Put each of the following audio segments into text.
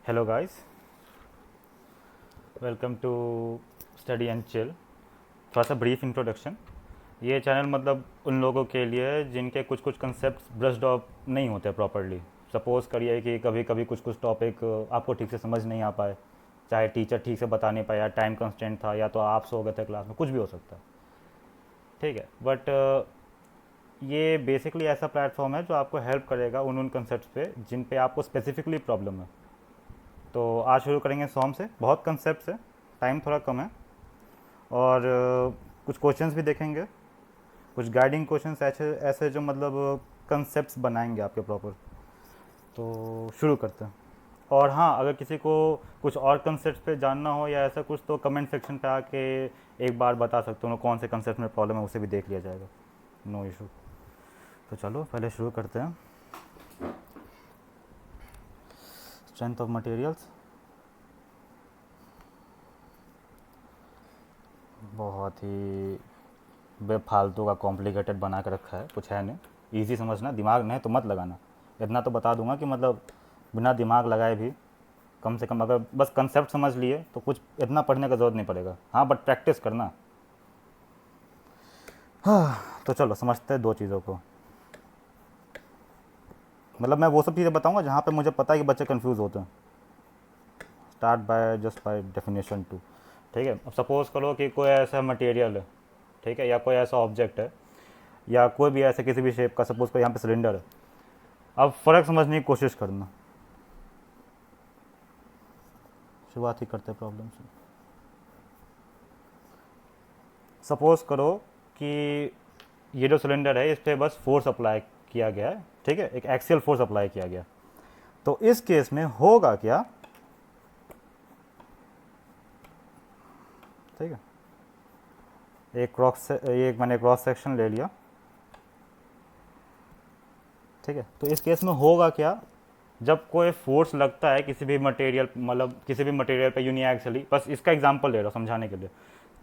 Hello guys, welcome to study and chill. थोड़ा सा brief introduction. ये चैनल मतलब उन लोगों के लिए है जिनके कुछ कुछ कंसेप्ट ब्रश्ड ऑफ नहीं होते प्रॉपरली। सपोज़ करिए कि कभी कभी कुछ कुछ टॉपिक आपको ठीक से समझ नहीं आ पाए, चाहे टीचर ठीक से बता नहीं पाया, टाइम कंस्टेंट था, या तो आप सो गए थे क्लास में, कुछ भी हो सकता है। ठीक है, बट ये बेसिकली ऐसा प्लेटफॉर्म है जो आपको हेल्प करेगा उन कंसेप्ट पे जिन पे आपको स्पेसिफिकली प्रॉब्लम है। तो आज शुरू करेंगे सॉम से। बहुत कंसेप्ट है, टाइम थोड़ा कम है, और कुछ क्वेश्चंस भी देखेंगे, कुछ गाइडिंग क्वेश्चंस ऐसे ऐसे जो मतलब कंसेप्ट्स बनाएंगे आपके प्रॉपर। तो शुरू करते हैं। और हाँ, अगर किसी को कुछ और कंसेप्ट पे जानना हो या ऐसा कुछ, तो कमेंट सेक्शन पे आके एक बार बता सकते हो कौन से कंसेप्ट में प्रॉब्लम है, उसे भी देख लिया जाएगा, नो इशू। तो चलो पहले शुरू करते हैं। स्ट्रेंथ ऑफ मटेरियल्स बहुत ही बेफालतू का कॉम्प्लिकेटेड बना के रखा है, कुछ है नहीं। इजी समझना, दिमाग नहीं तो मत लगाना। इतना तो बता दूंगा कि मतलब बिना दिमाग लगाए भी कम से कम अगर बस कंसेप्ट समझ लिए तो कुछ इतना पढ़ने का ज़रूरत नहीं पड़ेगा। हाँ, बट प्रैक्टिस करना। हाँ, तो चलो समझते हैं दो चीज़ों को। मतलब मैं वो सब चीज़ें बताऊंगा जहाँ पे मुझे पता है कि बच्चे कंफ्यूज होते हैं। Start by just by definition to. ठीक है, अब सपोज़ करो कि कोई ऐसा मटेरियल है, ठीक है, या कोई ऐसा ऑब्जेक्ट है, या कोई भी ऐसे किसी भी शेप का, सपोज को यहाँ पे सिलेंडर है। अब फ़र्क समझने की कोशिश करना। शुरुआत ही करते प्रॉब्लम से। सपोज करो कि ये जो सिलेंडर है इस पर बस फोर्स अप्लाई किया गया है, ठीक है, एक एक्सियल फोर्स अप्लाई किया गया। तो इस केस में होगा क्या, ठीक है, मैंने क्रॉस सेक्शन ले लिया, ठीक है। तो इस केस में होगा क्या, जब कोई फोर्स लगता है किसी भी मटेरियल, मतलब किसी भी मटेरियल पे यूनिएक्सियली, बस इसका एग्जांपल ले रहा हूँ समझाने के लिए,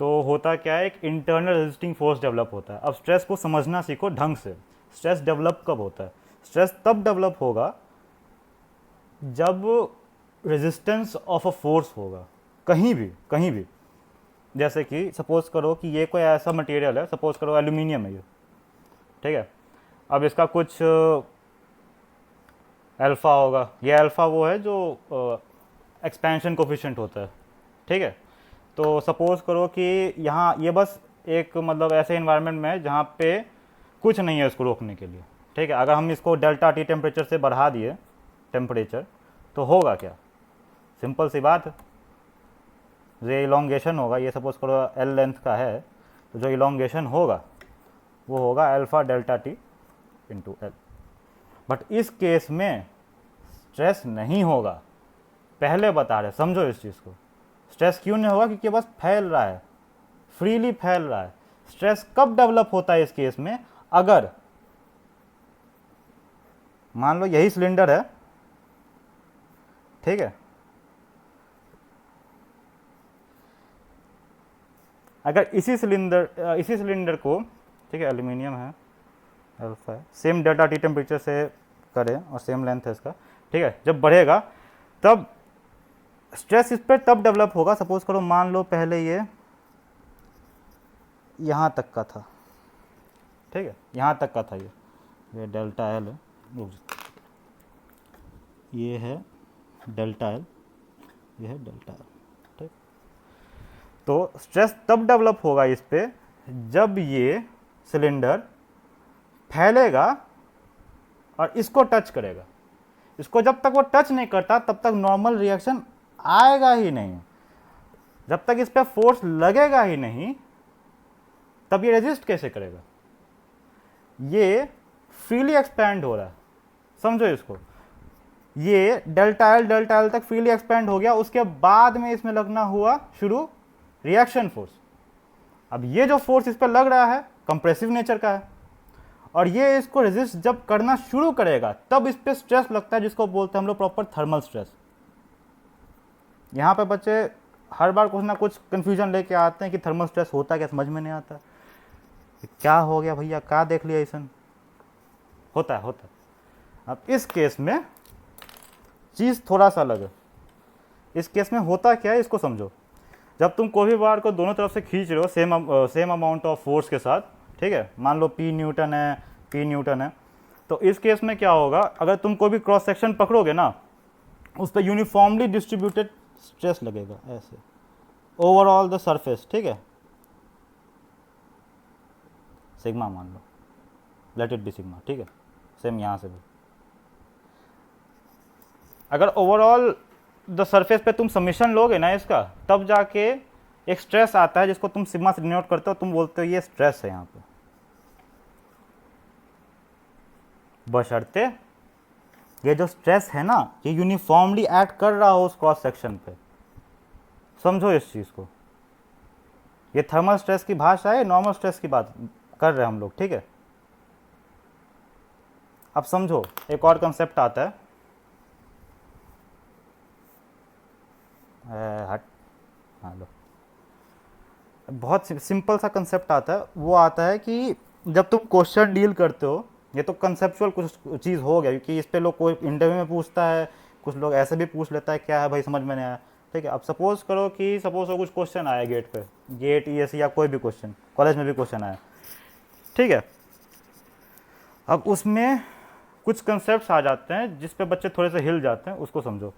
तो होता क्या है, एक इंटरनल रेजिस्टिंग फोर्स डेवलप होता है। अब स्ट्रेस को समझना सीखो ढंग से। स्ट्रेस डेवलप कब होता है? स्ट्रेस तब डेवलप होगा जब रेजिस्टेंस ऑफ अ फोर्स होगा, कहीं भी कहीं भी। जैसे कि सपोज करो कि ये कोई ऐसा मटेरियल है, सपोज करो एल्यूमिनियम है ये, ठीक है। अब इसका कुछ अल्फ़ा होगा, ये अल्फ़ा वो है जो एक्सपेंशन कोफिशिएंट होता है, ठीक है। तो सपोज़ करो कि यहाँ ये बस एक मतलब ऐसे इन्वायरमेंट में है जहाँ पे कुछ नहीं है इसको रोकने के लिए, ठीक है। अगर हम इसको डेल्टा टी टेम्परेचर से बढ़ा दिए टेम्परेचर, तो होगा क्या, सिंपल सी बात है, ये इलोंगेशन होगा। ये सपोज करो एल लेंथ का है, तो जो इलोंगेशन होगा वो होगा alpha delta T into L. But इस केस में स्ट्रेस नहीं होगा, पहले बता रहे, समझो इस चीज़ को। स्ट्रेस क्यों नहीं होगा? क्योंकि बस फैल रहा है, फ्रीली फैल रहा है। स्ट्रेस कब डेवलप होता है इस केस में? अगर मान लो यही सिलेंडर है, ठीक है, अगर इसी सिलेंडर को, ठीक है, एल्यूमिनियम है, अल्फा है, सेम डेल्टा टी टेम्परेचर से करें और सेम लेंथ है इसका, ठीक है, जब बढ़ेगा तब स्ट्रेस इस पर तब डेवलप होगा। सपोज करो मान लो पहले ये यहाँ तक का था, ठीक है, यहाँ तक का था, ये डेल्टा एल है, ये है डेल्टा एल, ये है डेल्टा एल, ठीक। तो स्ट्रेस तब डेवलप होगा इस पे जब ये सिलेंडर फैलेगा और इसको टच करेगा। इसको जब तक वो टच नहीं करता तब तक नॉर्मल रिएक्शन आएगा ही नहीं। जब तक इस पर फोर्स लगेगा ही नहीं तब ये रेजिस्ट कैसे करेगा? ये फ्रीली एक्सपैंड हो रहा है, समझो इसको। ये डेल्टा एल तक फ्रीली एक्सपैंड हो गया, उसके बाद में इसमें लगना हुआ शुरू रिएक्शन फोर्स। अब ये जो फोर्स इस पर लग रहा है कंप्रेसिव नेचर का है, और ये इसको रेजिस्ट जब करना शुरू करेगा तब इस पर स्ट्रेस लगता है, जिसको बोलते हैं हम लोग प्रॉपर थर्मल स्ट्रेस। यहाँ पे बच्चे हर बार कुछ ना कुछ कंफ्यूजन लेके आते हैं कि थर्मल स्ट्रेस होता है क्या, समझ में नहीं आता। क्या हो गया भैया, क्या देख लिया ऐसा? होता है। अब इस केस में चीज़ थोड़ा सा अलग है। इस केस में होता क्या है इसको समझो। जब तुम कोई भी बार को दोनों तरफ से खींच रहे हो सेम अमाउंट ऑफ फोर्स के साथ, ठीक है, मान लो P न्यूटन है, तो इस केस में क्या होगा, अगर तुम कोई भी क्रॉस सेक्शन पकड़ोगे ना, उस पर यूनिफॉर्मली डिस्ट्रीब्यूटेड स्ट्रेस लगेगा ऐसे ओवरऑल द सरफेस, ठीक है, सिग्मा मान लो, लेट इट बी सिग्मा, ठीक है, सेम यहाँ से भी। अगर ओवरऑल द सरफेस पे तुम समीशन लोगे ना इसका, तब जाके एक स्ट्रेस आता है जिसको तुम सिग्मा से डिनोट करते हो, तुम बोलते हो ये स्ट्रेस है यहाँ पे, बशर्ते ये जो स्ट्रेस है ना ये यूनिफॉर्मली एक्ट कर रहा हो उस क्रॉस सेक्शन पे। समझो इस चीज़ को, ये थर्मल स्ट्रेस की भाषा है, नॉर्मल स्ट्रेस की बात कर रहे हैं हम लोग, ठीक है। अब समझो एक और कंसेप्ट आता है, हट, हाँ लो, बहुत सिंपल सा कंसेप्ट आता है, वो आता है कि जब तुम क्वेश्चन डील करते हो, ये तो कंसेप्चुअल कुछ चीज़ हो गया, क्योंकि इस पे लोग कोई इंटरव्यू में पूछता है, कुछ लोग ऐसे भी पूछ लेता है क्या है भाई समझ में नहीं आया, ठीक है। अब सपोज करो कुछ क्वेश्चन आया गेट पे, गेट ESE या कोई भी क्वेश्चन, कॉलेज में भी क्वेश्चन आया, ठीक है। अब उसमें कुछ कंसेप्ट्स आ जाते हैं जिस पे बच्चे थोड़े से हिल जाते हैं, उसको समझो।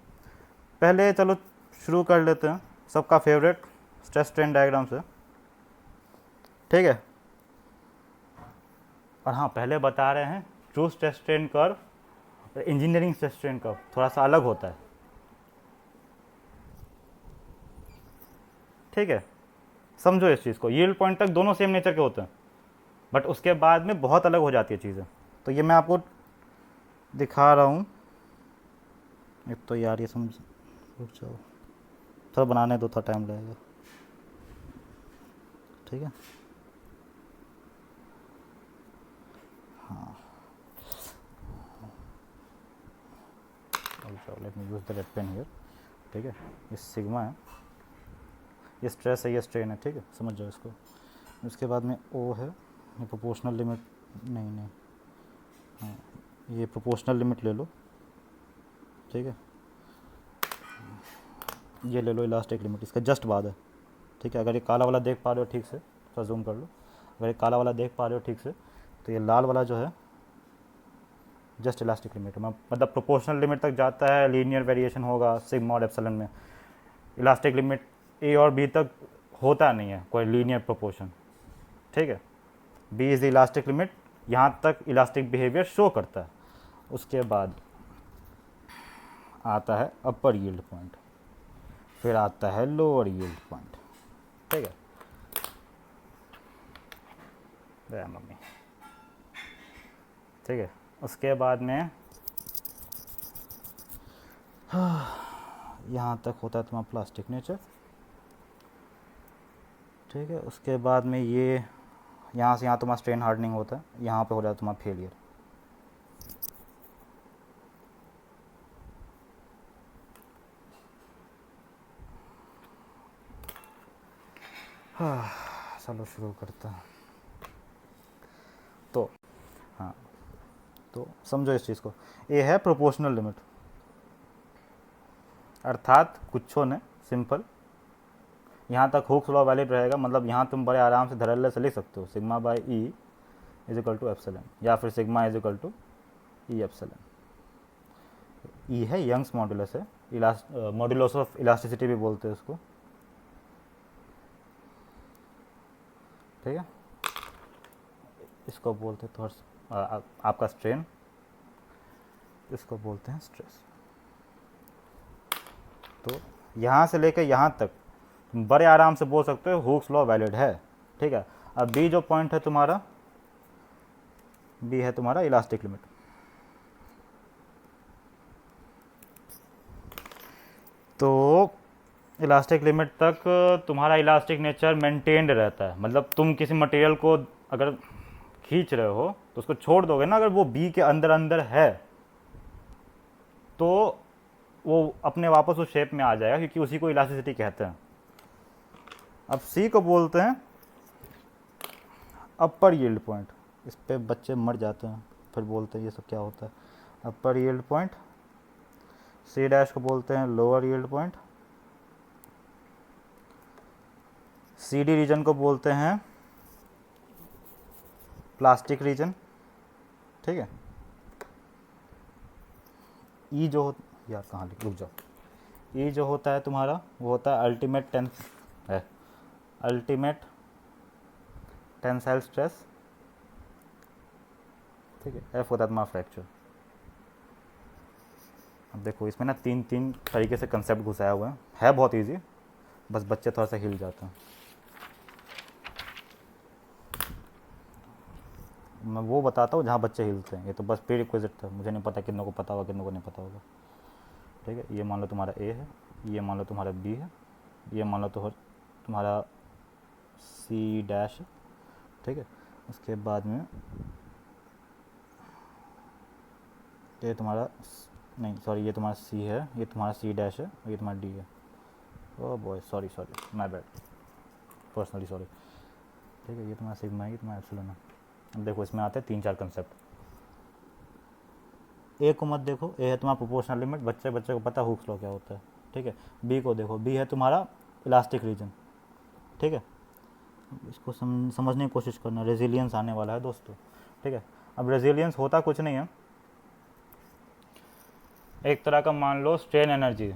पहले चलो शुरू कर लेते हैं सबका फेवरेट स्ट्रेस स्ट्रेन डायग्राम से, ठीक है। और हाँ, पहले बता रहे हैं true stress strain curve engineering stress strain curve थोड़ा सा अलग होता है, ठीक है। समझो इस चीज़ को, यील्ड पॉइंट तक दोनों सेम नेचर के होते हैं, बट उसके बाद में बहुत अलग हो जाती है चीज़ें। तो ये मैं आपको दिखा रहा हूँ, एक तो यार ये समझ, रुक जाओ थोड़ा बनाने दो, थोड़ा टाइम लगेगा, ठीक है। हाँ, let me use the red pen here, ठीक है। ये सिग्मा है, ये स्ट्रेस है, ये स्ट्रेन है, ठीक है, समझ जाओ इसको। उसके बाद में O है, ये प्रोपोर्शनल लिमिट, नहीं, हाँ ये प्रोपोर्शनल लिमिट ले लो, ठीक है, ये ले लो इलास्टिक लिमिट, इसका जस्ट बाद है, ठीक है। अगर ये काला वाला देख पा रहे हो ठीक से, थोड़ा जूम कर लो, अगर ये काला वाला देख पा रहे हो ठीक से, तो ये लाल वाला जो है जस्ट इलास्टिक लिमिट है, मतलब प्रोपोर्शनल लिमिट तक जाता है, लीनियर वेरिएशन होगा सिग्मा और एप्सिलॉन में। इलास्टिक लिमिट A और B तक होता नहीं है कोई लीनियर प्रोपोर्शन, ठीक है। B is the elastic limit, यहाँ तक इलास्टिक बिहेवियर शो करता है। उसके बाद आता है अपर यील्ड पॉइंट, फिर आता है लोअर यील्ड पॉइंट, ठीक है। मम्मी, ठीक है। उसके बाद में यहाँ तक होता है तुम्हारा प्लास्टिक नेचर, ठीक है। उसके बाद में ये यहाँ से यहाँ तुम्हारा स्ट्रेन हार्डनिंग होता है, यहाँ पे हो जाता है तुम्हारा फेलियर। चलो शुरू करता है। तो हाँ, तो समझो इस चीज़ को, ये है प्रोपोर्शनल लिमिट, अर्थात कुछो ने सिंपल, यहाँ तक हुक्स लॉ वैलिड रहेगा, मतलब यहाँ तुम बड़े आराम से धड़ल्ले से लिख सकते हो sigma by E is equal to epsilon, या फिर sigma is equal to E epsilon. E है यंग्स मॉडुलस है, मॉडुलस ऑफ इलास्टिसिटी भी बोलते हैं उसको, ठीक है। इसको बोलते हैं थोड़ा आपका स्ट्रेन, इसको बोलते हैं स्ट्रेस। तो यहाँ से लेकर यहाँ तक बड़े आराम से बोल सकते हो हुक्स लॉ वैलिड है, ठीक है। अब B जो पॉइंट है तुम्हारा, B है तुम्हारा इलास्टिक लिमिट, तो इलास्टिक लिमिट तक तुम्हारा इलास्टिक नेचर मेंटेन्ड रहता है, मतलब तुम किसी मटेरियल को अगर खींच रहे हो तो उसको छोड़ दोगे ना, अगर वो B के अंदर अंदर है तो वो अपने वापस उस शेप में आ जाएगा, क्योंकि उसी को इलास्टिसिटी कहते हैं। अब C को बोलते हैं अपर यील्ड पॉइंट, इस पे बच्चे मर जाते हैं, फिर बोलते हैं ये सब क्या होता है। Upper yield point, C dash को बोलते हैं lower yield point, C D region को बोलते हैं प्लास्टिक रीजन, ठीक है। ई जो यार कहाँ लिख, रुक जाओ, ई जो होता है तुम्हारा वो होता है अल्टीमेट टेंसाइल स्ट्रेस, ठीक है। एफ होता है तुम्हारा फ्रैक्चर। अब देखो इसमें ना तीन तीन तरीके से कंसेप्ट घुसाया हुआ है बहुत इजी, बस बच्चे थोड़ा सा हिल जाते हैं। मैं वो बताता हूँ जहाँ बच्चे हिलते हैं, ये तो बस प्री रिक्विजिट था, मुझे नहीं पता कितनों को पता होगा कितनों को नहीं पता होगा, ठीक है। ये मान लो तुम्हारा ए है, ये मान लो तुम्हारा बी है, ये मान लो तो तुम्हारा सी डैश है, ठीक है। उसके बाद में ये तुम्हारा नहीं सॉरी, ये तुम्हारा सी है, ये तुम्हारा सी डैश है, और ये तुम्हारा डी है। Oh boy sorry my bad, personally sorry, ठीक है। ये तुम्हारा सिग्मा है, ये तुम्हारा एप्सिलॉन है। अब देखो इसमें आते हैं तीन चार कंसेप्ट। ए को मत देखो, ए है तुम्हारा प्रोपोर्शनल लिमिट, बच्चे को पता हुक्स लॉ क्या होता है, ठीक है। बी को देखो, बी है तुम्हारा इलास्टिक रीजन, ठीक है। इसको समझने की कोशिश करना, रेजिलियंस आने वाला है दोस्तों, ठीक है। अब रेजिलियंस होता कुछ नहीं है, एक तरह का मान लो स्ट्रेन एनर्जी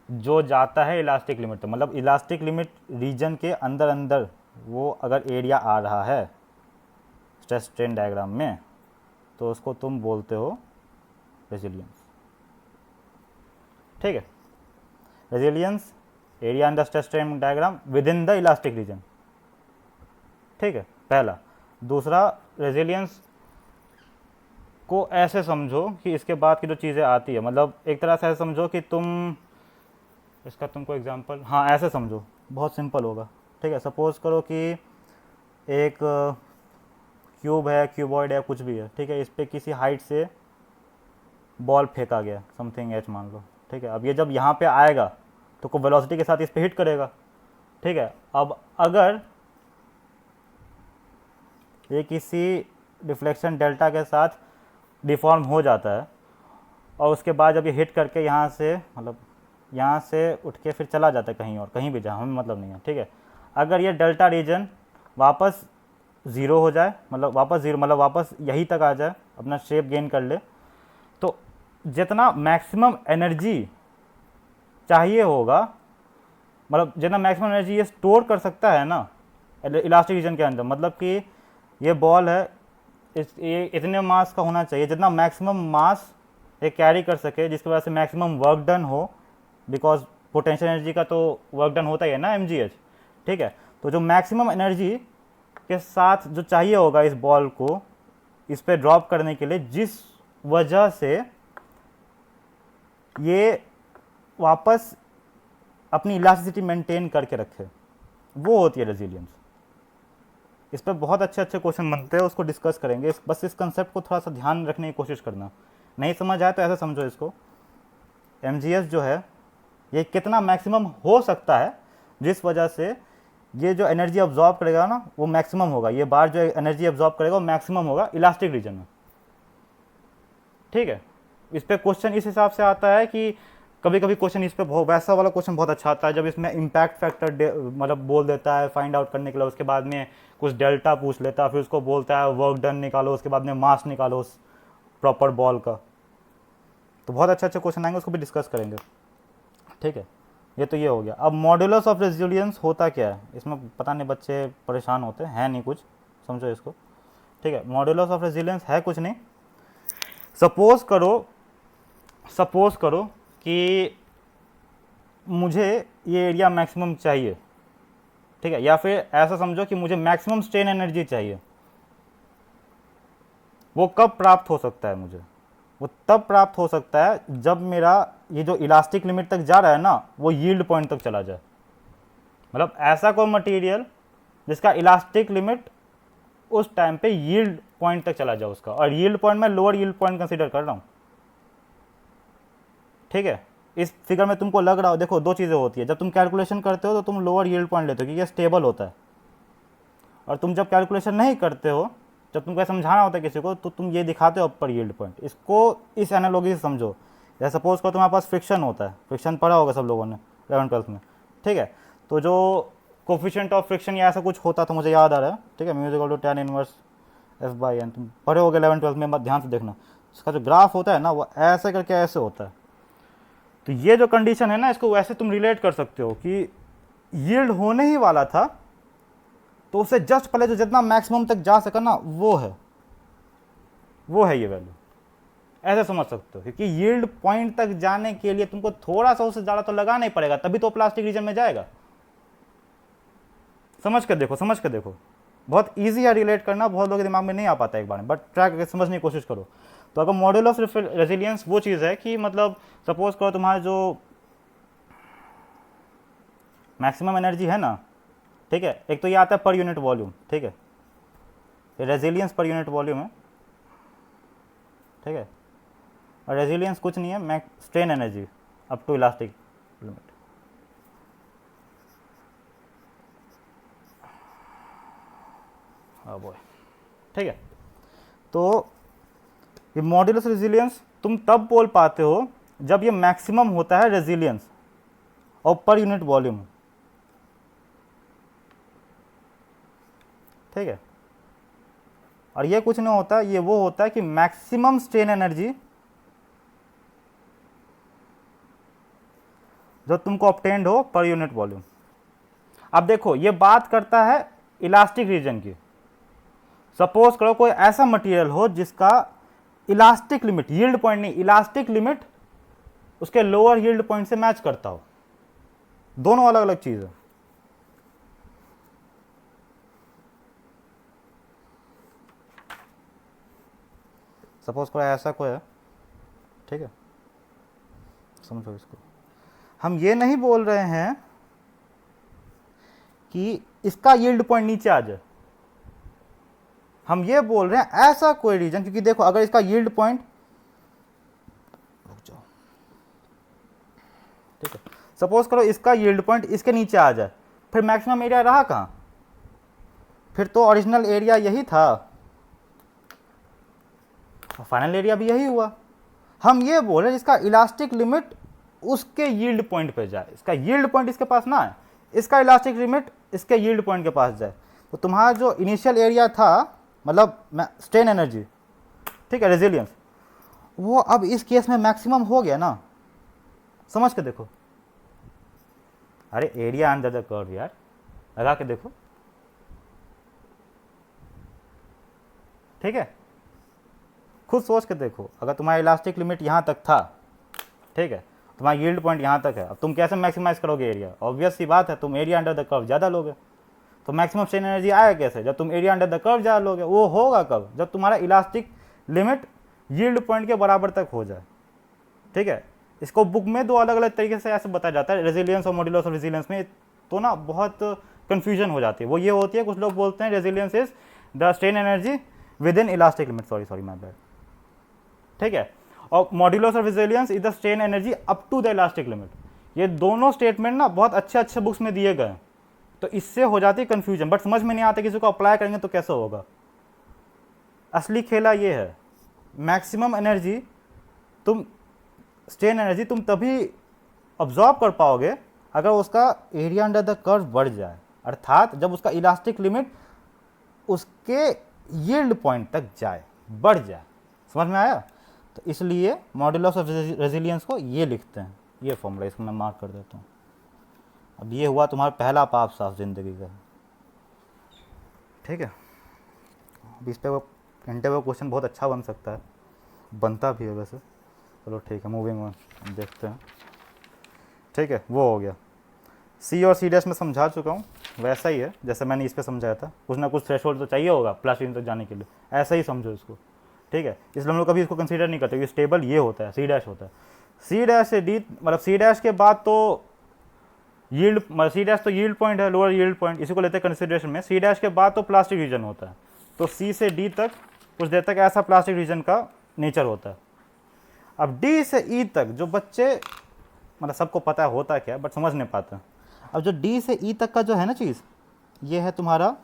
जो जाता है इलास्टिक लिमिट तक, मतलब इलास्टिक लिमिट रीजन के अंदर अंदर वो अगर एरिया आ रहा है स्ट्रेस स्ट्रेन डायग्राम में, तो उसको तुम बोलते हो रेजिलियंस, ठीक है। Resilience area in the stress strain diagram within the elastic region, ठीक है, पहला। दूसरा, रेजिलियंस को ऐसे समझो कि इसके बाद की जो चीज़ें आती है, मतलब एक तरह से ऐसे समझो कि इसका तुमको एग्जांपल, हाँ ऐसे समझो, बहुत सिंपल होगा, ठीक है। सपोज करो कि एक क्यूब है, क्यूबॉइड है, कुछ भी है, ठीक है। इस पर किसी हाइट से बॉल फेंका गया, समथिंग एच मान लो, ठीक है। अब ये जब यहाँ पे आएगा तो को वेलोसिटी के साथ इस पर हिट करेगा, ठीक है। अब अगर ये किसी डिफ्लेक्शन डेल्टा के साथ डिफॉर्म हो जाता है और उसके बाद जब ये हिट करके यहाँ से, मतलब यहाँ से उठ के फिर चला जाता है कहीं और, कहीं भी जहाँ हमें मतलब नहीं है, ठीक है। अगर ये डेल्टा रीजन वापस ज़ीरो हो जाए, मतलब वापस यहीं तक आ जाए, अपना शेप गेन कर ले, तो जितना मैक्सिमम एनर्जी चाहिए होगा, मतलब जितना मैक्सिमम एनर्जी ये स्टोर कर सकता है ना इलास्टिक रीजन के अंदर, मतलब कि ये बॉल है, ये इतने मास का होना चाहिए जितना मैक्सिमम मास ये कैरी कर सके, जिसकी वजह से मैक्सिमम वर्क डन हो, बिकॉज पोटेंशियल एनर्जी का तो वर्क डन होता ही है ना mgh, ठीक है। तो जो मैक्सिमम एनर्जी के साथ जो चाहिए होगा इस बॉल को इस पे ड्रॉप करने के लिए, जिस वजह से ये वापस अपनी इलास्टिसिटी मेंटेन करके रखे, वो होती है रेजिलियंस। इस पर बहुत अच्छे अच्छे क्वेश्चन बनते हैं, उसको डिस्कस करेंगे। बस इस कंसेप्ट को थोड़ा सा ध्यान रखने की कोशिश करना, नहीं समझ आए तो ऐसा समझो इसको, mgs जो है ये कितना मैक्सिमम हो सकता है, जिस वजह से ये जो एनर्जी अब्जॉर्ब करेगा ना वो मैक्सिमम होगा, ये बार जो एनर्जी अब्जॉर्ब करेगा वो मैक्सिमम होगा इलास्टिक रीजन में, ठीक है। इस पर क्वेश्चन इस हिसाब से आता है कि कभी कभी क्वेश्चन इस पे वैसा वाला क्वेश्चन बहुत अच्छा आता है जब इसमें इम्पैक्ट फैक्टर मतलब बोल देता है फाइंड आउट करने के लिए, उसके बाद में कुछ डेल्टा पूछ लेता है, फिर उसको बोलता है वर्क डन निकालो, उसके बाद में मास निकालो उस प्रॉपर बॉल का। तो बहुत अच्छे अच्छे क्वेश्चन आएंगे, उसको भी डिस्कस करेंगे, ठीक है। ये तो ये हो गया। अब मॉड्यूलस ऑफ रेजिलियंस होता क्या है, इसमें पता नहीं बच्चे परेशान होते हैं, नहीं कुछ, समझो इसको, ठीक है। मॉड्यूलस ऑफ रेजिलियंस है कुछ नहीं, सपोज करो कि मुझे ये एरिया मैक्सिमम चाहिए, ठीक है, या फिर ऐसा समझो कि मुझे मैक्सिमम स्ट्रेन एनर्जी चाहिए। वो कब प्राप्त हो सकता है मुझे, वो तब प्राप्त हो सकता है जब मेरा ये जो इलास्टिक लिमिट तक जा रहा है ना वो यील्ड पॉइंट तक चला जाए, मतलब ऐसा कोई मटेरियल जिसका इलास्टिक लिमिट उस टाइम पे यील्ड पॉइंट तक चला जाए उसका, और यील्ड पॉइंट में लोअर यील्ड पॉइंट कंसीडर कर रहा हूँ, ठीक है। इस फिगर में तुमको लग रहा हो, देखो दो चीज़ें होती है, जब तुम कैलकुलेशन करते हो तो तुम लोअर यील्ड पॉइंट लेते हो क्योंकि ये स्टेबल होता है, और तुम जब कैलकुलेशन नहीं करते हो, जब तुमको समझाना होता है किसी को, तो तुम ये दिखाते हो अपर यील्ड पॉइंट। इसको इस एनालॉजी से समझो, जैसे सपोज करो तुम्हारे पास फ्रिक्शन होता है, फ्रिक्शन पढ़ा होगा सब लोगों ने 11th 12th में, ठीक है। तो जो कोफिशिएंट ऑफ फ्रिक्शन या ऐसा कुछ होता तो मुझे याद आ रहा है, ठीक है, musical to tan inverse F/n, तुम पढ़े होगे 11 12 में, मत ध्यान से देखना, इसका जो ग्राफ होता है ना वो ऐसे करके ऐसे होता है। तो ये जो कंडीशन है ना, इसको वैसे तुम रिलेट कर सकते हो कि यील्ड होने ही वाला था, तो उससे जस्ट पहले जो जितना मैक्सिमम तक जा सका ना वो है ये वैल्यू, ऐसे समझ सकते हो, क्योंकि यील्ड पॉइंट तक जाने के लिए तुमको थोड़ा सा उससे ज़्यादा तो लगाना ही पड़ेगा, तभी तो प्लास्टिक रीजन में जाएगा। समझ कर देखो, बहुत ईजी है रिलेट करना, बहुत लोगों के दिमाग में नहीं आ पाता एक बार में, बट ट्राई करके समझने की कोशिश करो। तो अगर मॉड्यूल ऑफ रेजिलियंस वो चीज़ है कि मतलब सपोज करो तुम्हारा जो मैक्सिमम एनर्जी है ना, ठीक है, एक तो ये आता है पर यूनिट वॉल्यूम, ठीक है, ये रेजिलियंस पर यूनिट वॉल्यूम है, ठीक है, और रेजिलियंस कुछ नहीं है, strain energy up to elastic limit. Boy, ठीक है, तो ये मॉड्यूलस रेजिलियंस तुम तब बोल पाते हो जब ये मैक्सिमम होता है रेजिलियंस और पर यूनिट वॉल्यूम, ठीक है, और ये कुछ नहीं होता, ये वो होता है कि मैक्सिमम स्ट्रेन एनर्जी जो तुमको ऑब्टेन्ड हो पर यूनिट वॉल्यूम। अब देखो ये बात करता है इलास्टिक रीजन की। सपोज करो कोई ऐसा मटेरियल हो जिसका इलास्टिक लिमिट, यील्ड पॉइंट नहीं, इलास्टिक लिमिट उसके लोअर यील्ड पॉइंट से मैच करता हो, दोनों अलग अलग चीज है। सपोज करो ऐसा कोई है, ठीक है, समझो इसको, हम ये नहीं बोल रहे हैं कि इसका यील्ड पॉइंट नीचे आ जाए, हम ये बोल रहे हैं ऐसा कोई रीजन, क्योंकि देखो अगर इसका यील्ड पॉइंट, रुक जाओ, ठीक है, सपोज करो इसका यील्ड पॉइंट इसके नीचे आ जाए, फिर मैक्सिमम एरिया रहा कहां, फिर तो ओरिजिनल एरिया यही था, फाइनल एरिया भी यही हुआ। हम ये बोल रहे हैं इसका इलास्टिक लिमिट उसके यील्ड पॉइंट पे जाए, इसका यील्ड पॉइंट इसके पास ना है, इसका इलास्टिक लिमिट इसके यील्ड पॉइंट के पास जाए। तो तुम्हारा जो इनिशियल एरिया था, मतलब स्ट्रेन एनर्जी, ठीक है, रेजिलियंस, वो अब इस केस में मैक्सिमम हो गया ना, समझ के देखो, अरे एरिया अंडर द कर्व यार, लगा के देखो, ठीक है, खुद सोच के देखो, अगर तुम्हारा इलास्टिक लिमिट यहाँ तक था, ठीक है, तुम्हारा यील्ड पॉइंट यहाँ तक है, अब तुम कैसे मैक्सिमाइज करोगे एरिया, ऑब्वियस सी बात है, तुम एरिया अंडर द कर्व ज़्यादा लोगे, तो मैक्सिमम स्ट्रेन एनर्जी आएगा कैसे, जब तुम एरिया अंडर द कर्व ज़्यादा लोगे। वो होगा कब, जब तुम्हारा इलास्टिक लिमिट यील्ड पॉइंट के बराबर तक हो जाए, ठीक है। इसको बुक में दो अलग अलग तरीके से ऐसे बताया जाता है, रेजिलियंस और मॉड्यूलस ऑफ रेजिलियंस में, तो ना बहुत कन्फ्यूजन हो जाती है। वो ये होती है, कुछ लोग बोलते हैं resilience is the strain energy within elastic limit, sorry my bad, ठीक है, और modulus of resilience is the strain energy up to the elastic limit. ये दोनों स्टेटमेंट ना बहुत अच्छे बुक्स में दिए गए हैं, तो इससे हो जाती है कन्फ्यूजन, बट समझ में नहीं आता किसी को अप्लाई करेंगे तो कैसे होगा। असली खेला ये है, मैक्सिमम एनर्जी तुम, स्ट्रेन एनर्जी तुम तभी ऑब्जॉर्व कर पाओगे अगर उसका एरिया अंडर द कर्व बढ़ जाए, अर्थात जब उसका इलास्टिक लिमिट उसके यील्ड पॉइंट तक जाए, बढ़ जाए। समझ में आया? तो इसलिए मॉड्यूलस ऑफ रेजिलियंस को ये लिखते हैं, ये फॉर्मूला, इसको मैं मार्क कर देता हूँ। अब ये हुआ तुम्हारा पहला पाप साफ जिंदगी का, ठीक है। अब इस पे वो घंटे वो क्वेश्चन बहुत अच्छा बन सकता है, बनता भी है वैसे। चलो ठीक है, मूविंग ऑन, देखते हैं, ठीक है। वो हो गया, सी और सी डैश में समझा चुका हूँ, वैसा ही है जैसे मैंने इस पे समझाया था। कुछ ना कुछ थ्रेशोल्ड तो चाहिए होगा प्लास्टिक तक जाने के लिए, ऐसा ही समझो इसको, ठीक है। इसलिए हम लोग कभी इसको कंसीडर नहीं करते, ये स्टेबल ये होता है, सी डैश होता है। सी डैश से डी, मतलब सी डैश के बाद तो यील्ड, सी डैश तो यील्ड पॉइंट है, लोअर यील्ड पॉइंट, इसी को लेते हैं कंसिडरेशन में। सी डैश के बाद तो प्लास्टिक रीजन होता है, तो सी से डी तक कुछ देर तक ऐसा प्लास्टिक रीजन का नेचर होता है। अब डी से ई तक जो बच्चे, मतलब सबको पता है होता क्या, बट समझ नहीं पाते। अब जो डी से ई तक का जो है ना चीज़, ये है तुम्हारा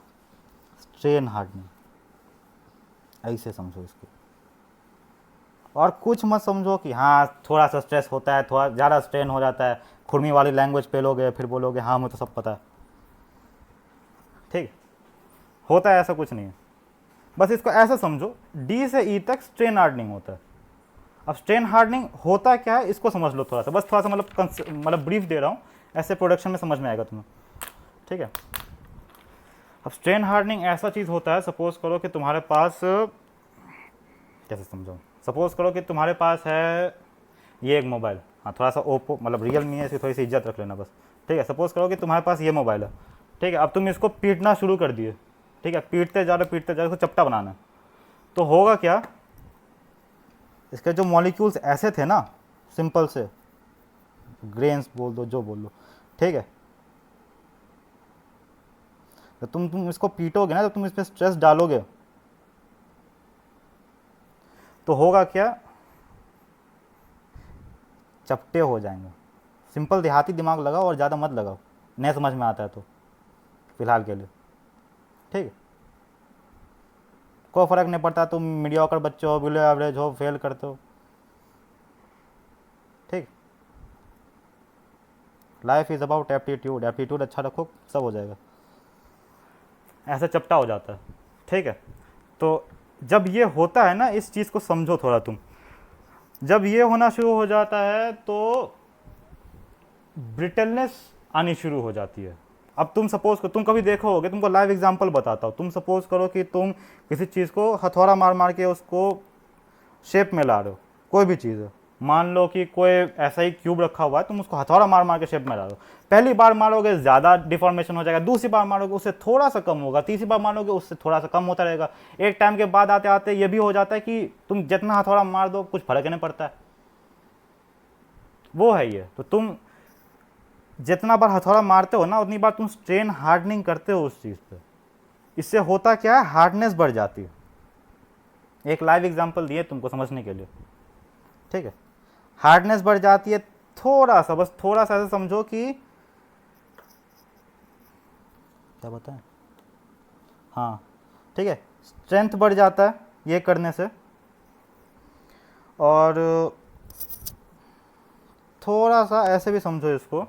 स्ट्रेन हार्डनिंग, ऐसे समझो इसको। और कुछ मत समझो कि हाँ थोड़ा सा स्ट्रेस होता है, थोड़ा ज़्यादा स्ट्रेन हो जाता है, खुरमी वाली लैंग्वेज पे लोगे, फिर बोलोगे हाँ मुझे तो सब पता है। ठीक, होता है ऐसा कुछ नहीं है, बस इसको ऐसा समझो डी से ई तक स्ट्रेन हार्डनिंग होता है। अब स्ट्रेन हार्डनिंग होता क्या है इसको समझ लो थोड़ा सा, बस थोड़ा सा मतलब ब्रीफ दे रहा हूँ, ऐसे प्रोडक्शन में समझ में आएगा तुम्हें, ठीक है। अब स्ट्रेन हार्डनिंग ऐसा चीज़ होता है, सपोज करो कि तुम्हारे पास, कैसे समझाऊँ, सपोज करो कि तुम्हारे पास है ये एक मोबाइल, हाँ थोड़ा सा ओप्पो मतलब रियल मी है, इसकी थोड़ी सी इज्जत रख लेना बस, ठीक है। सपोज करो कि तुम्हारे पास ये मोबाइल है, ठीक है। अब तुम इसको पीटना शुरू कर दिए, ठीक है, पीटते जा रहे इसको चपटा बनाना है, तो होगा क्या, इसके जो मॉलिक्यूल्स ऐसे थे ना, सिंपल से ग्रेन्स बोल दो जो बोल लो, ठीक है, तो तुम इसको पीटोगे ना, तो तुम इसमें स्ट्रेस डालोगे तो होगा क्या, चपटे हो जाएंगे। सिंपल देहाती दिमाग लगाओ और ज़्यादा मत लगाओ, नहीं समझ में आता है तो फिलहाल के लिए, ठीक है। कोई फ़र्क नहीं पड़ता तुम मीडियोकर बच्चे हो, बिलो एवरेज हो, फेल करते हो, ठीक। Life is about aptitude, aptitude अच्छा रखो सब हो जाएगा, ऐसा चपटा हो जाता है, ठीक है। तो जब ये होता है ना, इस चीज़ को समझो थोड़ा तुम, जब ये होना शुरू हो जाता है तो ब्रिटलनेस आनी शुरू हो जाती है। अब तुम सपोज करो, तुम कभी देखो होगे, तुमको लाइव एग्जांपल बताता हूँ, तुम सपोज करो कि तुम किसी चीज़ को हथौड़ा मार मार के उसको शेप में ला रहे हो, कोई भी चीज़ है, मान लो कि कोई ऐसा ही क्यूब रखा हुआ है, तुम उसको हथौड़ा मार मार के शेप में ला रहे हो, पहली बार मारोगे ज़्यादा डिफॉर्मेशन हो जाएगा, दूसरी बार मारोगे उससे थोड़ा सा कम होगा, तीसरी बार मारोगे उससे थोड़ा सा कम होता रहेगा, एक टाइम के बाद आते आते ये भी हो जाता है कि तुम जितना हथौड़ा मार दो कुछ फर्क ही नहीं पड़ता है, वो है ये। तो तुम जितना बार हथौड़ा मारते हो ना, उतनी बार तुम स्ट्रेन हार्डनिंग करते हो उस चीज़ पे, इससे होता क्या है, हार्डनेस बढ़ जाती है। एक लाइव एग्जांपल दिए तुमको समझने के लिए, ठीक है। हार्डनेस बढ़ जाती है थोड़ा सा, बस थोड़ा सा ऐसे समझो कि क्या बताएं, हाँ ठीक है, स्ट्रेंथ बढ़ जाता है ये करने से, और थोड़ा सा ऐसे भी समझो इसको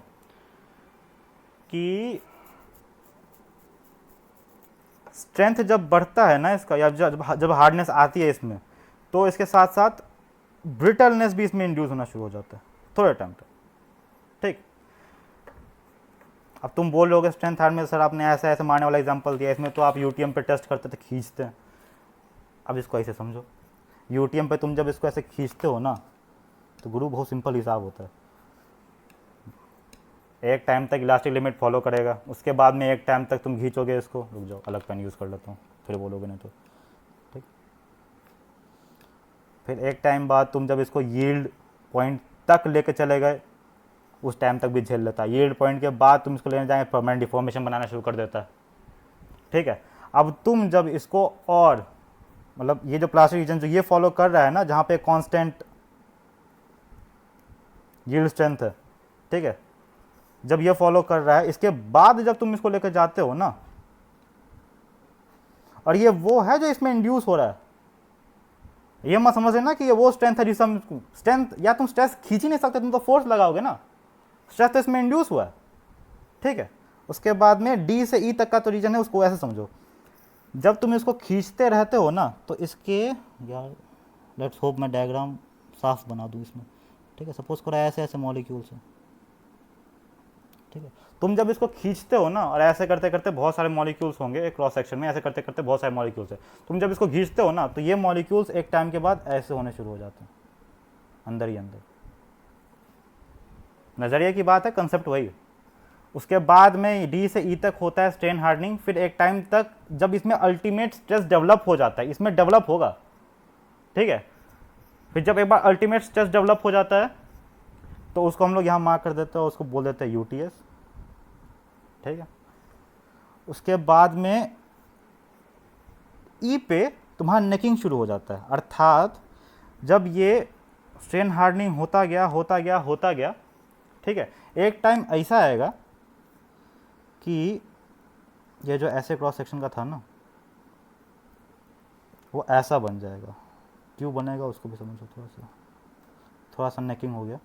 कि स्ट्रेंथ जब बढ़ता है ना इसका, या जब हार्डनेस आती है इसमें, तो इसके साथ साथ ब्रिटलनेस भी इसमें इंड्यूस होना शुरू हो जाता है थोड़े टाइम तक, ठीक। अब तुम बोल रहे स्ट्रेंथ हार्ड में सर आपने ऐसा ऐसे मारने वाला एग्जांपल दिया, इसमें तो आप यूटीएम पे टेस्ट करते थे, खींचते हैं। अब इसको ऐसे समझो, यूटीएम पे तुम जब इसको ऐसे खींचते हो ना, तो गुरु बहुत सिंपल हिसाब होता है, एक टाइम तक इलास्टिक लिमिट फॉलो करेगा, उसके बाद में एक टाइम तक तुम खींचोगे इसको, रुक जाओ अलग पेन यूज़ कर लेता हूँ फिर बोलोगे नहीं तो, ठीक। फिर एक टाइम बाद तुम जब इसको यील्ड पॉइंट तक लेके चले गए, उस टाइम तक भी झेल लेता है, यील्ड पॉइंट के बाद तुम इसको लेने जाएंगे परमानेंट डिफॉर्मेशन बनाना शुरू कर देता है, ठीक है। अब तुम जब इसको, और मतलब ये जो प्लास्टिक रीजन जो ये फॉलो कर रहा है ना, जहाँ पे कांस्टेंट यील्ड स्ट्रेंथ है, ठीक है, जब ये फॉलो कर रहा है, इसके बाद जब तुम इसको लेकर जाते हो ना, और ये वो है जो इसमें इंड्यूस हो रहा है, ये मत समझ लेना कि ये वो स्ट्रेंथ है जिससे हम स्ट्रेंथ, या तुम स्ट्रेस खींच ही नहीं सकते, तुम तो फोर्स लगाओगे ना, स्ट्रेस तो इसमें इंड्यूस हुआ है, ठीक है। उसके बाद में डी से ई तक का तो रीजन है, उसको ऐसे समझो, जब तुम इसको खींचते रहते हो ना, तो इसके, यार लेट्स होप मैं डायग्राम साफ बना दूँ इसमें, ठीक है। सपोज करो ऐसे ऐसे मॉलिक्यूल्स हैं, ठीक है, तुम जब इसको खींचते हो ना, और ऐसे करते करते बहुत सारे मॉलिक्यूल्स होंगे एक क्रॉस सेक्शन में, ऐसे करते करते बहुत सारे मॉलिक्यूल्स है, तुम जब इसको खींचते हो ना, तो ये मॉलिक्यूल्स एक टाइम के बाद ऐसे होने शुरू हो जाते हैं, अंदर ही अंदर, नज़रिए की बात है, कंसेप्ट वही है। उसके बाद में डी से ई तक होता है स्ट्रेन हार्डनिंग, फिर एक टाइम तक जब इसमें अल्टीमेट स्ट्रेस डेवलप हो जाता है, इसमें डेवलप होगा, ठीक है। फिर जब एक बार अल्टीमेट स्ट्रेस डेवलप हो जाता है, तो उसको हम लोग यहाँ मार्क कर देते हैं, उसको बोल देते हैं यूटीएस, ठीक है। उसके बाद में ई पे तुम्हारा नेकिंग शुरू हो जाता है, अर्थात जब ये स्ट्रेन हार्डनिंग होता गया होता गया होता गया, ठीक है, एक टाइम ऐसा आएगा कि ये जो ऐसे क्रॉस सेक्शन का था ना, वो ऐसा बन जाएगा, क्यों बनेगा उसको भी समझो, थोड़ा सा नेकिंग हो गया,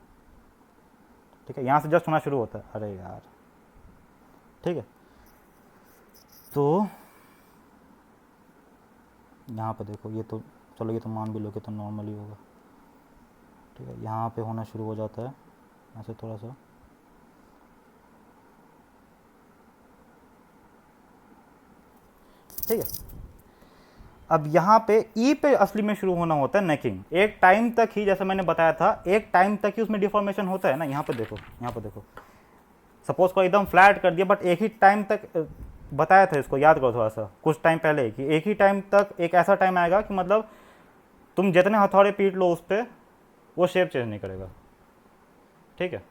ठीक है, यहाँ से जस्ट होना शुरू होता है, अरे यार, ठीक है। तो यहाँ पे देखो, ये तो चलो ये तो मान भी लो कि तो नॉर्मल ही होगा, ठीक है। यहाँ पे होना शुरू हो जाता है ऐसे थोड़ा सा, ठीक है। अब यहाँ पे ई पे असली में शुरू होना होता है नेकिंग। एक टाइम तक ही, जैसे मैंने बताया था, एक टाइम तक ही उसमें डिफॉर्मेशन होता है ना। यहाँ पे देखो, यहाँ पे देखो, सपोज को एकदम फ्लैट कर दिया, बट एक ही टाइम तक बताया था, इसको याद करो थोड़ा सा कुछ टाइम पहले, कि एक ही टाइम तक एक ऐसा टाइम आएगा कि मतलब तुम जितने हथौड़े पीट लो उस पर, वो शेप चेंज नहीं करेगा, ठीक है।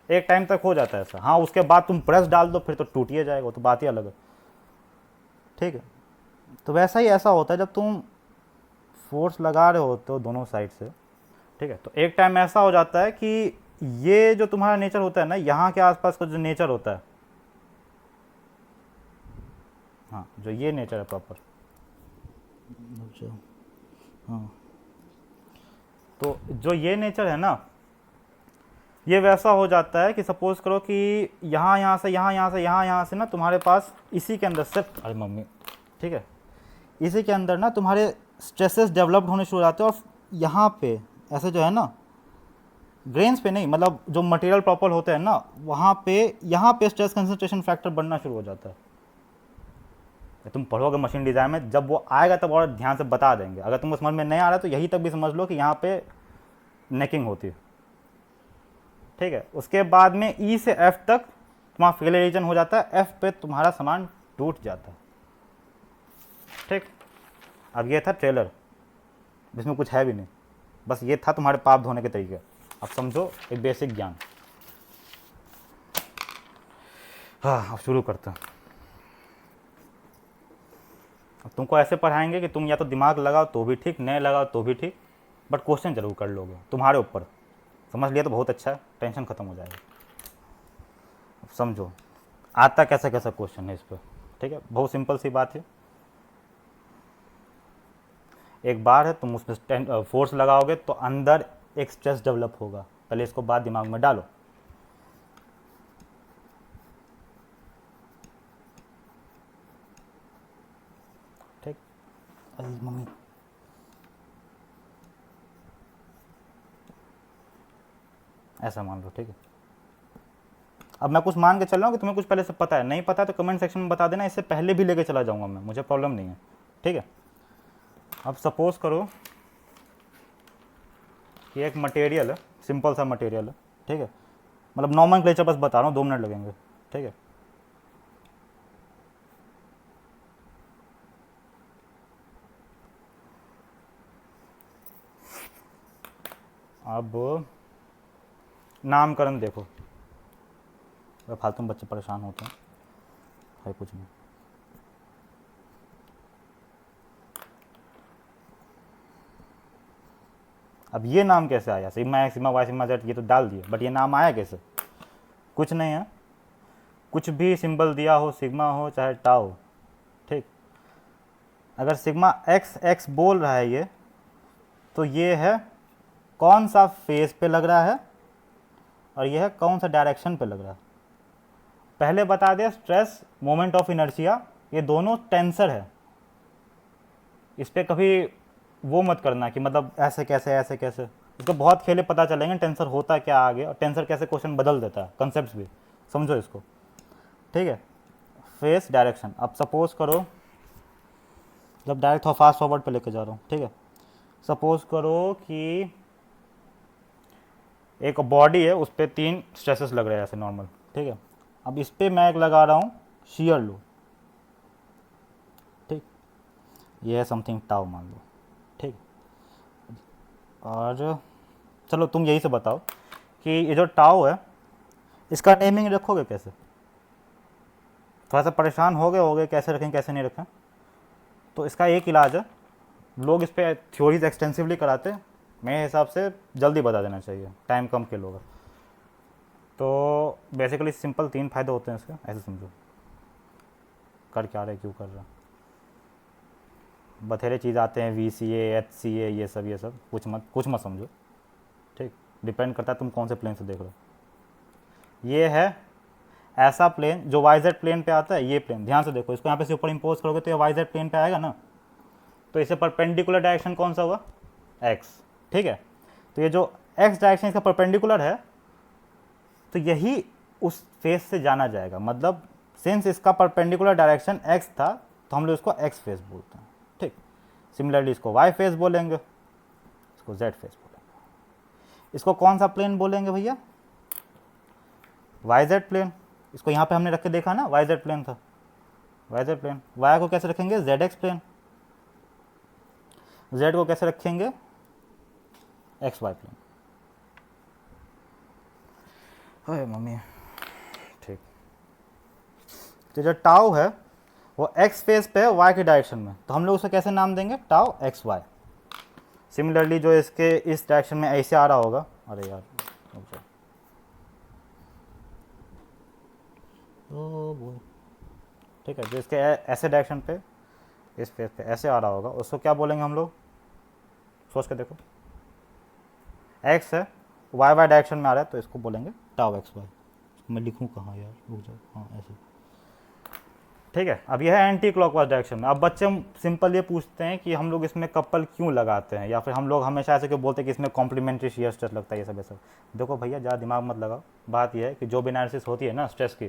एक टाइम तक हो जाता है ऐसा। हाँ, उसके बाद तुम प्रेस डाल दो फिर तो टूट ही जाएगा, तो बात ही अलग है, ठीक है। तो वैसा ही ऐसा होता है जब तुम फोर्स लगा रहे होते हो दोनों साइड से, ठीक है। तो एक टाइम ऐसा हो जाता है कि ये जो तुम्हारा नेचर होता है ना, यहाँ के आसपास का जो नेचर होता है, हाँ, जो ये नेचर है प्रॉपर, हाँ, तो जो ये नेचर है ना, ये वैसा हो जाता है कि सपोज करो कि यहाँ से यहाँ से ना तुम्हारे पास इसी के अंदर सिर्फ, अरे मम्मी, ठीक है, इसी के अंदर ना तुम्हारे स्ट्रेसेस डेवलप्ड होने शुरू हो जाते हैं। और यहाँ पे ऐसे जो है ना, ग्रेन्स पे नहीं, मतलब जो मटेरियल प्रॉपर होते हैं ना, वहाँ पे, यहाँ पे स्ट्रेस कंसंट्रेशन फैक्टर बनना शुरू हो जाता है। तुम पढ़ोगे मशीन डिज़ाइन में, जब वो आएगा तब और ध्यान से बता देंगे। अगर तुमको समझ में नहीं आ रहा तो यही तक भी समझ लो कि यहाँ पे नेकिंग होती है, ठीक है। उसके बाद में ई से एफ तक तुम्हारा फेलियर रीजन हो जाता है, एफ पे तुम्हारा सामान टूट जाता है, ठीक। अब ये था ट्रेलर, जिसमें कुछ है भी नहीं, बस ये था तुम्हारे पाप धोने के तरीके। अब समझो एक बेसिक ज्ञान। हाँ, अब शुरू करते हैं। अब तुमको ऐसे पढ़ाएंगे कि तुम या तो दिमाग लगाओ तो भी ठीक, नहीं लगाओ तो भी ठीक, बट क्वेश्चन जरूर कर लोगे, तुम्हारे ऊपर। समझ लिया तो बहुत अच्छा है, टेंशन खत्म हो जाएगा। अब समझो आता कैसा कैसा क्वेश्चन है इस पर, ठीक है। बहुत सिंपल सी बात है। एक बार है, तुम उसमें फोर्स लगाओगे तो अंदर एक स्ट्रेस डेवलप होगा, पहले इसको बात दिमाग में डालो। ठीक, अरे मम्मी, ऐसा मान लो, ठीक है। अब मैं कुछ मान के चल रहा हूँ कि तुम्हें कुछ पहले से पता है, नहीं पता तो कमेंट सेक्शन में बता देना, इससे पहले भी लेके चला जाऊंगा मैं, मुझे प्रॉब्लम नहीं है, ठीक है। अब सपोज करो कि एक मटेरियल है, सिंपल सा मटेरियल है, ठीक है। मतलब नॉमेनक्लेचर बस बता रहा हूँ, 2 मिनट लगेंगे, ठीक है। अब नामकरण देखो, फालतू में बच्चे परेशान होते हैं, है कुछ नहीं। अब ये नाम कैसे आया, sigma x, sigma y, sigma z, ये तो डाल दिए, बट ये नाम आया कैसे? कुछ नहीं है, कुछ भी सिंबल दिया हो, सिग्मा हो चाहे टाउ, ठीक। अगर सिग्मा एक्स एक्स बोल रहा है ये, तो ये है कौन सा फेस पे लग रहा है, और ये है कौन सा डायरेक्शन पे लग रहा है। पहले बता दे, स्ट्रेस, मोमेंट ऑफ इनर्शिया, ये दोनों टेंसर है। इस पर कभी वो मत करना कि मतलब ऐसे कैसे ऐसे कैसे, इसको बहुत खेले पता चलेंगे टेंसर होता क्या आगे, और टेंसर कैसे क्वेश्चन बदल देता है, कंसेप्ट भी समझो इसको, ठीक है। फेस डायरेक्शन, अब सपोज करो, जब डायरेक्ट फास्ट फॉरवर्ड पे लेके जा रहा हूँ, ठीक है। सपोज करो कि एक बॉडी है, उस पर 3 स्ट्रेसेस लग रहे हैं ऐसे नॉर्मल, ठीक है। अब इस पर मैं एक लगा रहा हूँ शियर लो, ठीक, ये है समथिंग टाउ मान लो, ठीक। और चलो तुम यही से बताओ कि ये जो टाउ है, इसका नेमिंग रखोगे कैसे? थोड़ा सा परेशान होगे कैसे रखें कैसे नहीं रखें। तो इसका एक इलाज है, लोग इस पर थ्योरीज एक्सटेंसिवली कराते हैं, मेरे हिसाब से जल्दी बता देना चाहिए, टाइम कम के लोग। तो बेसिकली सिंपल 3 फायदे होते हैं इसके, ऐसे समझो। कर क्या रहे, क्यों कर रहा, बथेरे चीज़ आते हैं, VCA HCA, ये सब कुछ मत समझो, ठीक। डिपेंड करता है तुम कौन से प्लेन से देख रहे हो। ये है ऐसा प्लेन जो वाई जेड प्लेन पे आता है, ये प्लेन ध्यान से देखो, इसको यहाँ पे से ऊपर इम्पोज करोगे तो ये वाई जेड प्लेन पे आएगा ना, तो इसे परपेंडिकुलर डायरेक्शन कौन सा हुआ, एक्स, ठीक है। तो ये जो एक्स डायरेक्शन इसका परपेंडिकुलर है, तो यही उस फेस से जाना जाएगा, मतलब सिंस इसका परपेंडिकुलर डायरेक्शन एक्स था तो हम लोग इसको एक्स फेस बोलते हैं, ठीक। सिमिलरली इसको वाई फेस बोलेंगे, इसको जेड फेस बोलेंगे। इसको कौन सा प्लेन बोलेंगे भैया, वाई जेड प्लेन। इसको यहाँ पे हमने रख के देखा ना, वाई जेड प्लेन था, वाई जेड प्लेन। वाई को कैसे रखेंगे, जेड एक्स प्लेन। जेड को कैसे रखेंगे, एक्स वाई प्लेन। अरे मम्मी, ठीक। तो जो टाउ है वो एक्स फेस पे है वाई के डायरेक्शन में, तो हम लोग उसे कैसे नाम देंगे, टाउ एक्स वाई। सिमिलरली जो इसके इस डायरेक्शन में ऐसे आ रहा होगा, अरे यार ठीक है, जो इसके ऐसे डायरेक्शन पे इस फेस पे ऐसे आ रहा होगा, उसको क्या बोलेंगे हम लोग, सोच के देखो। एक्स है, वाई वाई डायरेक्शन में आ रहा है, तो इसको बोलेंगे टाउ एक्स वाई। मैं लिखूँ कहाँ यार, रुक जाओ, हाँ ऐसे, ठीक है। अब यह है एंटी क्लॉकवाइज डायरेक्शन में। अब बच्चे सिंपल ये पूछते हैं कि हम लोग इसमें कपल क्यों लगाते हैं, या फिर हम लोग हमेशा ऐसे क्यों बोलते हैं कि इसमें कॉम्प्लीमेंट्री शियर स्ट्रेस लगता है, ये सब ये सब। देखो भैया, ज़्यादा दिमाग मत लगाओ। बात यह है कि जो भी एनालिसिस होती है ना स्ट्रेस की,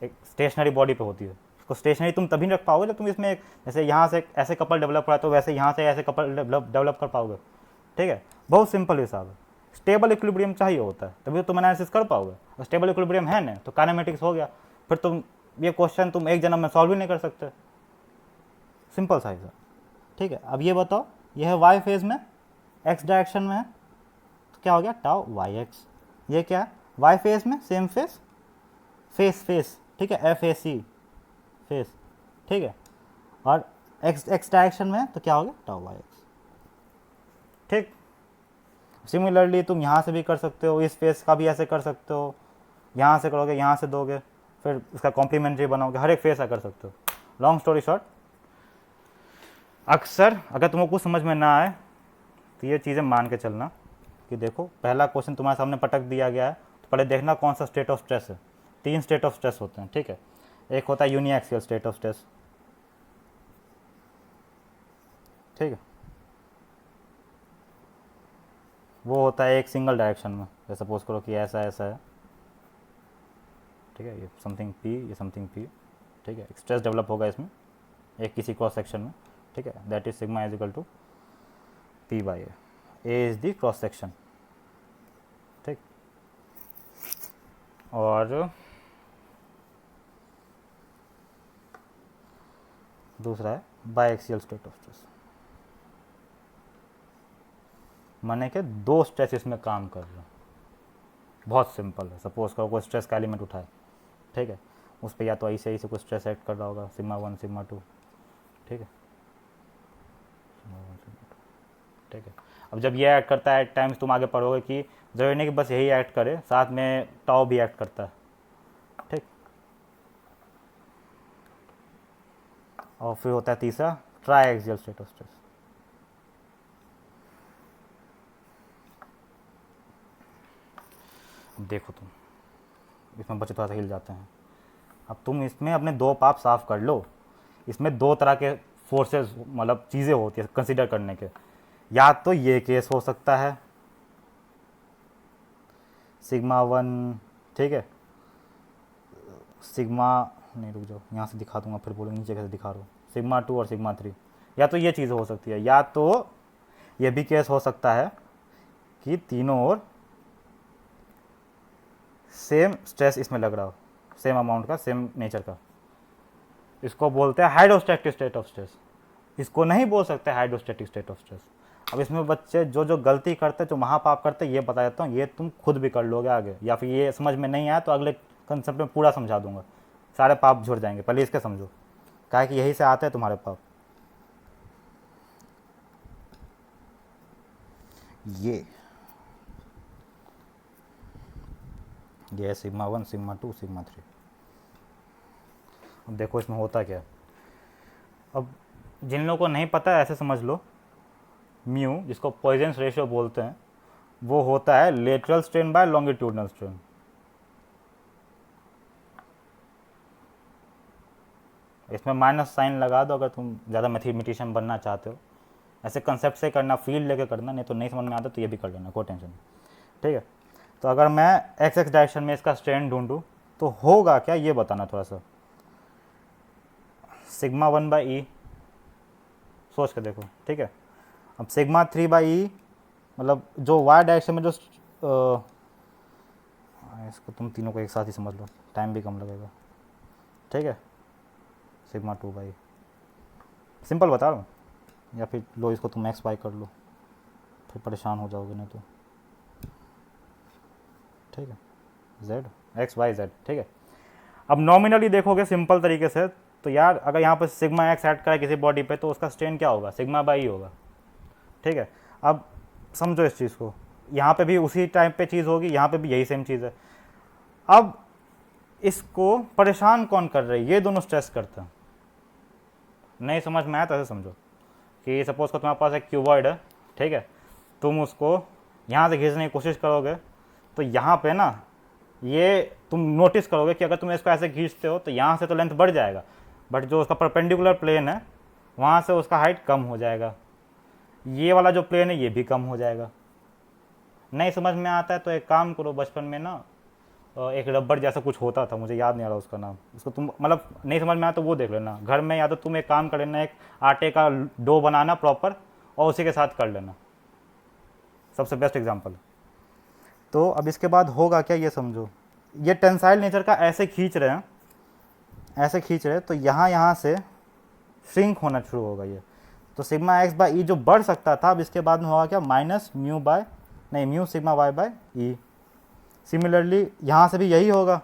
एक स्टेशनरी बॉडी पे होती है। उसको स्टेशनरी तुम तभी रख पाओगे जब तुम इसमें जैसे यहाँ से ऐसे कपल डेवलप करा तो वैसे यहाँ से ऐसे कपल डेवलप कर पाओगे, ठीक है। बहुत सिंपल हिसाब है। स्टेबल इक्विलिब्रियम चाहिए होता है, तभी तो तुम एनालिसिस कर पाओगे। और स्टेबल इक्विलिब्रियम है ना, तो काइनेमेटिक्स हो गया। फिर तुम ये क्वेश्चन तुम एक जन्म में सॉल्व ही नहीं कर सकते। सिंपल सा हिसाब, ठीक है। अब ये बताओ, ये है वाई फेज में, एक्स डायरेक्शन में है, तो क्या हो गया, टाउ वाई एक्स। ये क्या है, वाई फेज में सेम फेस, फेस फेस, ठीक है, एफ ए सी फेस, ठीक है। और एक्स एक्स डायरेक्शन में तो क्या हो गया, टाउ वाई एक्स, ठीक। सिमिलरली तुम यहाँ से भी कर सकते हो, इस फेस का भी ऐसे कर सकते हो, यहाँ से करोगे, यहाँ से दोगे, फिर इसका कॉम्प्लीमेंट्री बनाओगे, हर एक फेस ऐसा कर सकते हो। लॉन्ग स्टोरी शॉर्ट, अक्सर अगर तुमको कुछ समझ में ना आए तो ये चीज़ें मान के चलना कि देखो पहला क्वेश्चन तुम्हारे सामने पटक दिया गया है, तो पहले देखना कौन सा स्टेट ऑफ स्ट्रेस है। 3 स्टेट ऑफ स्ट्रेस होते हैं, ठीक है। एक होता है यूनिएक्सियल स्टेट ऑफ स्ट्रेस, ठीक है। वो होता है एक सिंगल डायरेक्शन में, जैसे सपोज करो कि ऐसा ऐसा है, ठीक है, ये समथिंग पी, ये समथिंग पी, ठीक है। स्ट्रेस डेवलप होगा इसमें एक किसी क्रॉस सेक्शन में, ठीक है। That is sigma is equal to P by A is the cross section, ठीक। और दूसरा है biaxial state of stress, माने कि 2 स्ट्रेस इसमें काम कर रहे हैं। बहुत सिंपल है, सपोज करो कोई स्ट्रेस का एलिमेंट उठाए, ठीक है, उस पर या तो ऐसे ऐसे कोई स्ट्रेस एक्ट कर रहा होगा, सिग्मा 1 सिग्मा 2, ठीक है, ठीक है। अब जब ये एक्ट करता है एट टाइम्स, तुम आगे पढ़ोगे कि जरूरी नहीं कि बस यही एक्ट करे, साथ में टाउ भी एक्ट करता है, ठीक। और फिर होता है तीसरा try axial state of stress. देखो तुम इसमें बच्चे थोड़ा सा हिल जाते हैं। अब तुम इसमें अपने 2 पाप साफ कर लो। इसमें 2 तरह के फोर्सेस मतलब चीज़ें होती है कंसिडर करने के। या तो ये केस हो सकता है सिग्मा 1, ठीक है, सिग्मा, नहीं रुक जाओ, यहाँ से दिखा दूंगा फिर बोलूँगा नीचे कैसे दिखा रहा हूँ, सिग्मा 2 और सिग्मा 3। या तो ये चीज़ हो सकती है, या तो ये भी केस हो सकता है कि तीनों ओर सेम स्ट्रेस इसमें लग रहा हो, सेम अमाउंट का, सेम नेचर का। इसको बोलते हैं हाइड्रोस्टैटिक स्टेट ऑफ स्ट्रेस। इसको नहीं बोल सकते हाइड्रोस्टैटिक स्टेट ऑफ स्ट्रेस। अब इसमें बच्चे जो जो गलती करते, जो महापाप करते, ये बता देता हूँ, ये तुम खुद भी कर लोगे आगे, या फिर ये समझ में नहीं आया तो अगले कंसेप्ट में पूरा समझा दूंगा, सारे पाप जुड़ जाएंगे। पहले इसके समझो, क्या कि यही से आते हैं तुम्हारे पाप। ये है सिग्मा 1 सिग्मा 2 सिग्मा 3। अब देखो इसमें होता क्या है। अब जिन लोगों को नहीं पता ऐसे समझ लो, म्यू जिसको पॉइजन्स रेशियो बोलते हैं, वो होता है lateral strain by longitudinal strain. इसमें माइनस साइन लगा दो अगर तुम ज़्यादा मैथमेटिशियन बनना चाहते हो। ऐसे कंसेप्ट से करना, फील्ड लेके करना, नहीं तो नहीं समझ में आता तो ये भी कर लेना, कोई टेंशन नहीं, ठीक है। तो अगर मैं एक्स एक्स डायरेक्शन में इसका स्ट्रेन ढूंढूँ तो होगा क्या ये बताना थोड़ा सा। सिग्मा 1/e सोच के देखो, ठीक है। अब सिग्मा 3/e मतलब जो वाई डायरेक्शन में जो इसको तुम तीनों को एक साथ ही समझ लो, टाइम भी कम लगेगा, ठीक है। सिग्मा 2/e सिंपल बता रहा हूँ, या फिर लो इसको तुम एक्स वाई कर लो, फिर परेशान हो जाओगे नहीं तो, ठीक है। जेड एक्स वाई जेड, ठीक है। अब नॉमिनली देखोगे सिंपल तरीके से तो यार अगर यहाँ पर सिग्मा एक्स ऐड करा किसी बॉडी पे तो उसका स्ट्रेन क्या होगा, सिग्मा बाई होगा, ठीक है। अब समझो इस चीज़ को, यहाँ पे भी उसी टाइप पे चीज़ होगी, यहाँ पे भी यही सेम चीज़ है। अब इसको परेशान कौन कर रही है, ये दोनों स्ट्रेस करते हैं। नहीं समझ में आया तो ऐसे समझो कि सपोज को तुम्हारे पास एक क्यूबॉइड है, ठीक है, तुम उसको यहाँ से खींचने की कोशिश करोगे तो यहाँ पे ना ये तुम नोटिस करोगे कि अगर तुम इसको ऐसे खींचते हो तो यहाँ से तो लेंथ बढ़ जाएगा, बट जो उसका परपेंडिकुलर प्लेन है वहाँ से उसका हाइट कम हो जाएगा, ये वाला जो प्लेन है ये भी कम हो जाएगा। नहीं समझ में आता है तो एक काम करो, बचपन में ना एक रबड़ जैसा कुछ होता था, मुझे याद नहीं आ रहा उसका नाम, उसको तुम मतलब नहीं समझ में आया तो वो देख लेना घर में, या तो तुम एक काम कर लेना, एक आटे का डो बनाना प्रॉपर और उसी के साथ कर लेना, सबसे बेस्ट एग्जांपल। तो अब इसके बाद होगा क्या ये समझो, ये टेंसाइल नेचर का ऐसे खींच रहे हैं, ऐसे खींच रहे हैं तो यहाँ से श्रिंक होना शुरू होगा ये, तो सिग्मा एक्स बाई ई जो बढ़ सकता था अब इसके बाद में होगा क्या, माइनस म्यू बाय नहीं म्यू सिग्मा वाई बाय ई। सिमिलरली यहाँ से भी यही होगा,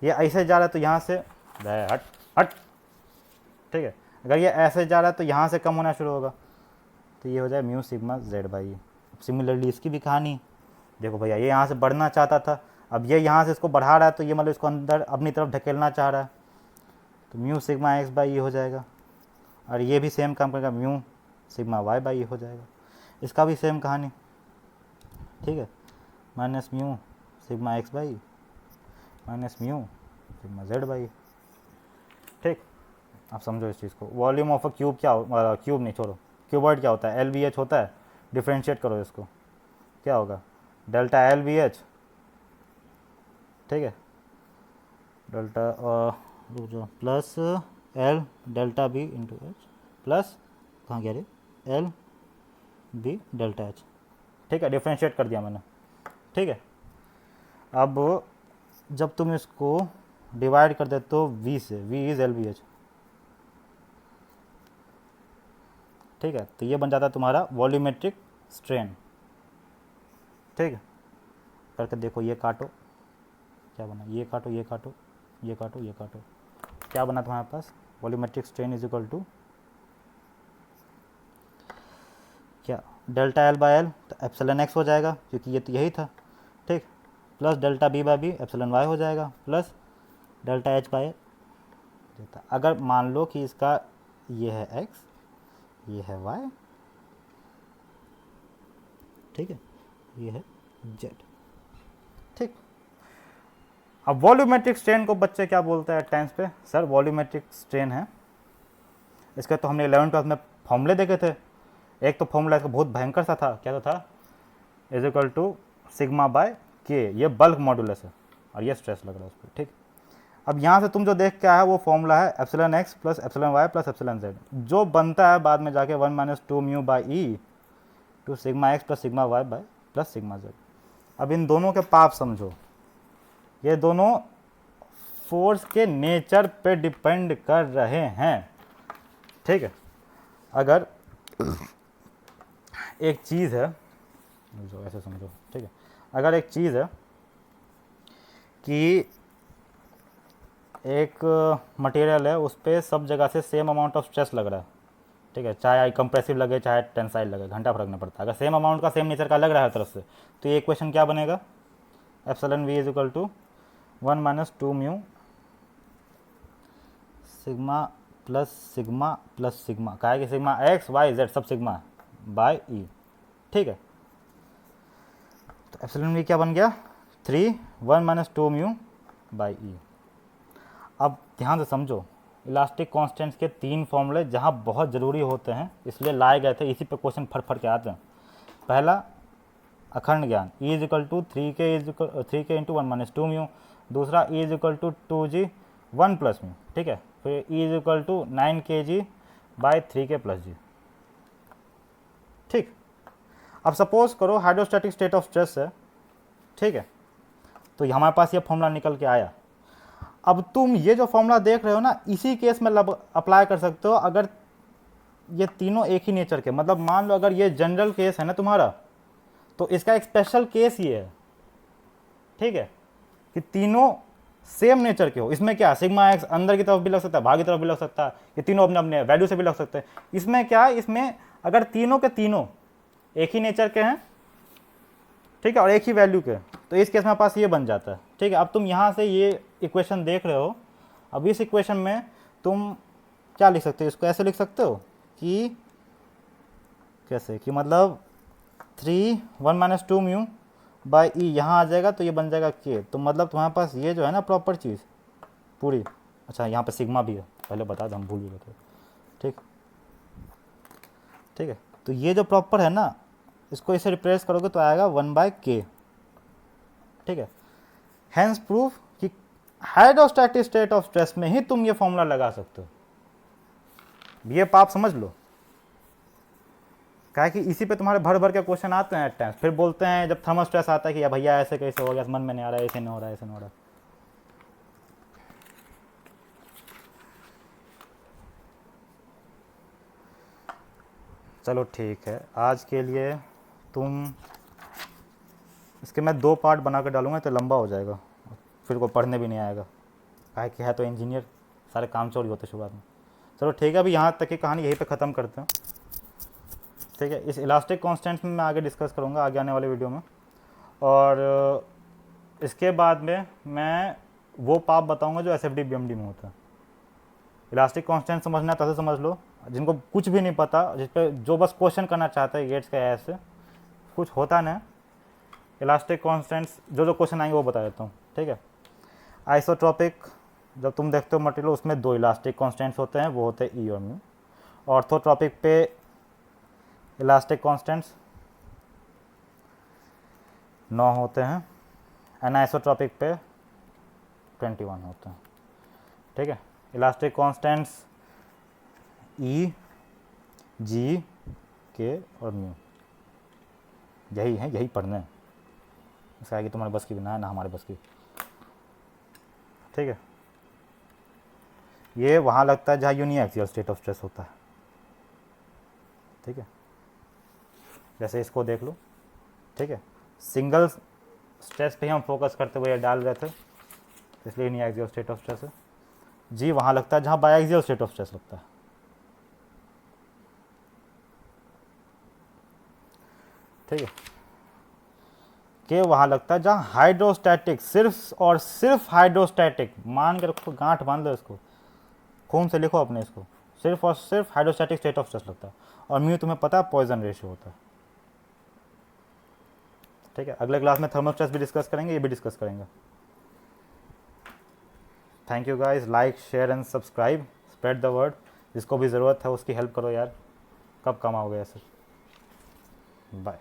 ये ऐसे जा रहा है तो यहाँ से हट हट, ठीक है। अगर ये ऐसे जा रहा है तो यहाँ से कम होना शुरू होगा, तो ये हो जाए mu sigma Z by E. Similarly इसकी भी कहानी देखो भैया, ये यहाँ से बढ़ना चाहता था, अब ये यहाँ से इसको बढ़ा रहा है तो ये मतलब इसको अंदर अपनी तरफ ढकेलना चाह रहा है, तो mu sigma x by E हो जाएगा। और ये भी सेम काम करेगा, mu sigma Y by E हो जाएगा, इसका भी सेम कहानी, ठीक है। Minus mu sigma x by minus mu sigma Z by, ठीक। आप समझो इस चीज़ को। वॉल्यूम ऑफ अ क्यूब क्या हो, क्यूब नहीं छोड़ो, क्यूबॉइड क्या होता है, एल वी एच होता है, डिफ्रेंशिएट करो इसको, क्या होगा, डेल्टा एल वी एच, ठीक है, delta plus L delta B into H plus कहाँ गया रे, एल बी डेल्टा एच, ठीक है, डिफ्रेंशिएट कर दिया मैंने, ठीक है। अब जब तुम इसको डिवाइड कर देते हो v से, v is L B H, ठीक है, तो ये बन जाता है तुम्हारा वॉल्यूमेट्रिक स्ट्रेन, ठीक है। करके देखो, ये काटो क्या बना, ये काटो ये काटो ये काटो ये काटो, क्या बना तुम्हारे पास, volumetric strain is equal to क्या, डेल्टा एल बाय एल तो एप्सिलन एक्स हो जाएगा क्योंकि ये तो यही था, ठीक, plus delta B by B epsilon Y हो जाएगा, प्लस डेल्टा एच बाय देता। अगर मान लो कि इसका ये है एक्स ये है वाई, ठीक है, ये है जेड, ठीक। अब वॉल्यूमेट्रिक स्ट्रेन को बच्चे क्या बोलते हैं टाइम्स पे, सर वॉल्यूमेट्रिक स्ट्रेन है, इसका तो हमने 11th क्लास में फॉर्मूले देखे थे। एक तो फॉर्मूला इसका बहुत भयंकर सा था, क्या तो था, is equal to sigma by K, ये बल्क मॉडुलस है और ये स्ट्रेस लग रहा है उस पर, ठीक। अब यहाँ से तुम जो देख के आया वो फॉर्मूला है epsilon x plus epsilon y plus epsilon z, जो बनता है बाद में जाके 1 minus 2 mu by E to sigma x plus sigma y by plus sigma z. अब इन दोनों के पाप समझो, ये दोनों फोर्स के नेचर पे डिपेंड कर रहे हैं, ठीक है। अगर एक चीज़ है, जो ऐसे समझो, ठीक है, अगर एक चीज़ है कि एक मटेरियल है उस पर सब जगह से सेम अमाउंट ऑफ स्ट्रेस लग रहा है, ठीक है, चाहे कंप्रेसिव लगे चाहे टेंसाइल लगे, घंटा फर्क नहीं पड़ता, अगर सेम अमाउंट का सेम नेचर का लग रहा है तरफ से, तो ये इक्वेशन क्या बनेगा, epsilon V is equal to 1 minus 2 mu sigma plus sigma का है कि सिग्मा एक्स वाई जेड सब सिग्मा बाय ई, ठीक है। तो एप्सिलन वी क्या बन गया 3 1 माइनस 2 म्यू बाई ई। अब ध्यान से समझो, इलास्टिक कांस्टेंट्स के 3 फॉर्मूले जहाँ बहुत ज़रूरी होते हैं, इसलिए लाए गए थे, इसी पे क्वेश्चन फट के आते हैं। पहला अखंड ज्ञान, E is equal to 3k into 1 minus 2 mu. दूसरा E is equal to 2g 1 plus mu, ठीक है। फिर E is equal to 9kg by 3k plus G, ठीक। अब सपोज करो हाइड्रोस्टैटिक स्टेट ऑफ स्ट्रेस है, ठीक है, तो हमारे पास ये फॉर्मूला निकल के आया। अब तुम ये जो फॉर्मूला देख रहे हो ना, इसी केस में अप्लाई कर सकते हो अगर ये तीनों एक ही नेचर के, मतलब मान लो अगर ये जनरल केस है ना तुम्हारा, तो इसका एक स्पेशल केस ये है, ठीक है, कि तीनों सेम नेचर के हो। इसमें क्या सिग्मा एक्स अंदर की तरफ भी लग सकता है, बाहर की तरफ भी लग सकता है, ये तीनों अपने अपने वैल्यू से भी लग सकते हैं। इसमें क्या है, इसमें अगर तीनों के तीनों एक ही नेचर के हैं, ठीक है, और एक ही वैल्यू के, तो इस केस में पास ये बन जाता है, ठीक है। अब तुम यहाँ से ये इक्वेशन देख रहे हो, अब इस इक्वेशन में तुम क्या लिख सकते हो, इसको ऐसे लिख सकते हो कि कैसे, कि मतलब 3 1 माइनस 2 म्यू बाई ई यहाँ आ जाएगा, तो ये बन जाएगा के। तो मतलब तुम्हारे पास ये जो है ना प्रॉपर चीज़ पूरी, अच्छा यहाँ पे सिग्मा भी है, पहले बता दो, हम भूल गए थे, ठीक, ठीक है। तो ये जो प्रॉपर है ना, इसको इसे रिप्लेस करोगे तो आएगा 1/k, ठीक है। हैंस प्रूफ कि हाइड्रोस्टैटिक स्टेट ऑफ स्ट्रेस में ही तुम ये फॉर्मूला लगा सकते हो। ये पाप समझ लो, क्या है कि इसी पे तुम्हारे भर भर के क्वेश्चन आते हैं एट टाइम्स। फिर बोलते हैं जब थर्मल स्ट्रेस आता है कि या भैया ऐसे कैसे हो गया, मन में नहीं आ रहा है, ऐसे नहीं हो रहा है, ऐसे नहीं हो रहा है। चलो ठीक है, आज के लिए तुम इसके मैं 2 पार्ट बना कर डालूंगा, तो लंबा हो जाएगा, फिर को पढ़ने भी नहीं आएगा, काहे कि है तो इंजीनियर, सारे काम चोरी होते शुरुआत में। चलो ठीक है, अभी यहाँ तक की कहानी यहीं पे ख़त्म करते हैं, ठीक है। इस इलास्टिक कांस्टेंट्स में मैं आगे डिस्कस करूँगा आगे आने वाले वीडियो में, और इसके बाद में मैं वो पाप बताऊँगा जो SFD BMD में होता है। इलास्टिक कांस्टेंट समझना है तैसे समझ लो, जिनको कुछ भी नहीं पता, जिस पे जो बस क्वेश्चन करना चाहता है गेट्स का ऐसे कुछ होता ना, इलास्टिक कांस्टेंट्स जो क्वेश्चन आएंगे वो बता देता हूँ, ठीक है। आइसोट्रॉपिक जब तुम देखते हो मटेरियल, उसमें 2 इलास्टिक कांस्टेंट्स होते हैं, वो होते हैं ई और म्यू। ऑर्थोट्रॉपिक पे इलास्टिक कांस्टेंट्स 9 होते हैं, एनाइसोट्रॉपिक पे 21 होते हैं, ठीक है। इलास्टिक कांस्टेंट्स ई, जी, के और म्यू, यही है, यही पढ़ना है। इसका कि तुम्हारे बस की भी ना है ना हमारे बस की, ठीक है। ये वहाँ लगता है जहाँ यूनिएक्सियल स्टेट ऑफ स्ट्रेस होता है, ठीक है। जैसे इसको देख लो, ठीक है, सिंगल स्ट्रेस पे ही हम फोकस करते हुए डाल रहे थे, इसलिए यूनिएक्सियल स्टेट ऑफ स्ट्रेस है। जी वहाँ लगता है जहाँ बायएक्सियल स्टेट ऑफ स्ट्रेस लगता है, ठीक है। के वहाँ लगता है जहाँ हाइड्रोस्टैटिक, सिर्फ और सिर्फ हाइड्रोस्टैटिक, मान के रखो, गांठ बांध लो इसको, खून से लिखो अपने इसको, सिर्फ और सिर्फ हाइड्रोस्टैटिक स्टेट ऑफ स्ट्रेस लगता है। और म्यू तुम्हें पता है पॉइजन रेशियो होता है, ठीक है। अगले क्लास में थर्मल स्ट्रेस भी डिस्कस करेंगे, ये भी डिस्कस करेंगे। Thank you guys, like share and subscribe, spread the word, जिसको भी ज़रूरत है उसकी हेल्प करो यार, कब कमाओगे ऐसे। बाय।